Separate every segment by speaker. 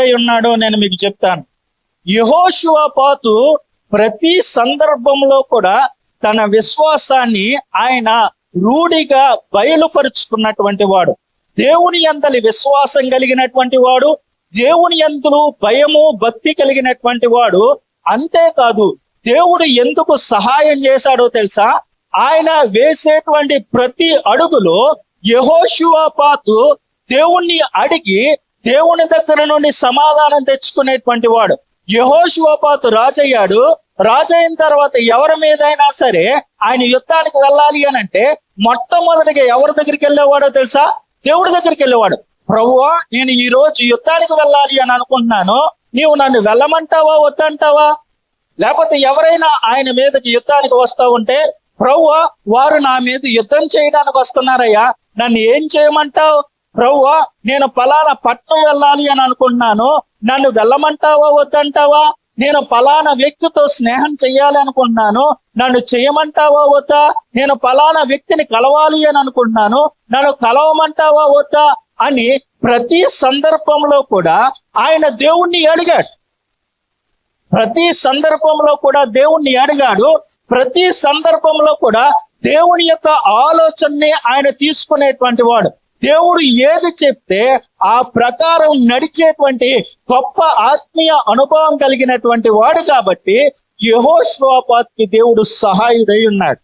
Speaker 1: ఉన్నాడో నేను మీకు చెప్తాను. యెహోషువపాతు ప్రతి సందర్భంలో కూడా తన విశ్వాసాన్ని ఆయన రూఢిగా బయలుపరుచుకున్నటువంటి వాడు. దేవుని యందలి విశ్వాసం కలిగినటువంటి వాడు, దేవుని యందు భయము భక్తి కలిగినటువంటి వాడు. అంతేకాదు, దేవుడు ఎందుకు సహాయం చేశాడో తెలుసా? ఆయన వేసేటువంటి ప్రతి అడుగులో యెహోషువపాతు దేవుణ్ణి అడిగి దేవుని దగ్గర నుండి సమాధానం తెచ్చుకునేటువంటి వాడు. యెహోషువపాతు రాజయ్యాడు. రాజైన తర్వాత ఎవరి మీదైనా సరే ఆయన యుద్ధానికి వెళ్ళాలి అని అంటే మొట్టమొదటిగా ఎవరి దగ్గరికి వెళ్ళేవాడో తెలుసా? దేవుడి దగ్గరికి వెళ్ళేవాడు. ప్రభువా, నేను ఈ రోజు యుద్ధానికి వెళ్ళాలి అని అనుకుంటున్నాను, నీవు నన్ను వెళ్ళమంటావా వద్దంటావా? లేకపోతే ఎవరైనా ఆయన మీదకి యుద్ధానికి వస్తా ఉంటే, ప్రభువా, వారు నా మీద యుద్ధం చేయడానికి వస్తున్నారయ్యా, నన్ను ఏం చేయమంటావు? ప్రభువా, నేను పలానా పట్నం వెళ్ళాలి అని అనుకుంటున్నాను, నన్ను వెళ్ళమంటావా వద్దంటావా? నేను పలానా వ్యక్తితో స్నేహం చెయ్యాలి అనుకుంటున్నాను, నన్ను చేయమంటావా వద్దా? నేను పలానా వ్యక్తిని కలవాలి అని అనుకుంటున్నాను, నన్ను కలవమంటావా వద్దా? అని ప్రతి సందర్భంలో కూడా ఆయన దేవుణ్ణి అడిగాడు. ప్రతి సందర్భంలో కూడా దేవుణ్ణి అడిగాడు. ప్రతి సందర్భంలో కూడా దేవుని యొక్క ఆలోచనని ఆయన తీసుకునేటువంటి వాడు. దేవుడు ఏది చెప్తే ఆ ప్రకారం నడిచేటువంటి గొప్ప ఆత్మీయ అనుభవం కలిగినటువంటి వాడు. కాబట్టి యెహోషువపాతుకి దేవుడు సహాయుడై ఉన్నాడు.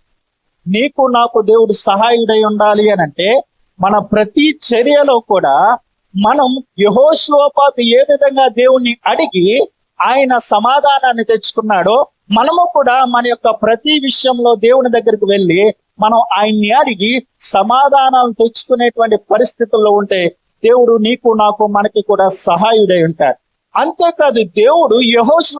Speaker 1: నీకు నాకు దేవుడు సహాయుడై ఉండాలి అని అంటే మన ప్రతి చర్యలో కూడా మనం యెహోషువపాతు ఏ విధంగా దేవుణ్ణి అడిగి ఆయన సమాధానాన్ని తెచ్చుకున్నాడో, మనము కూడా మన యొక్క ప్రతి విషయంలో దేవుని దగ్గరికి వెళ్ళి మనం ఆయన్ని అడిగి సమాధానాలు తెచ్చుకునేటువంటి పరిస్థితుల్లో ఉంటే దేవుడు నీకు నాకు మనకి కూడా సహాయుడై ఉంటాడు. అంతేకాదు, దేవుడు యెహోషువ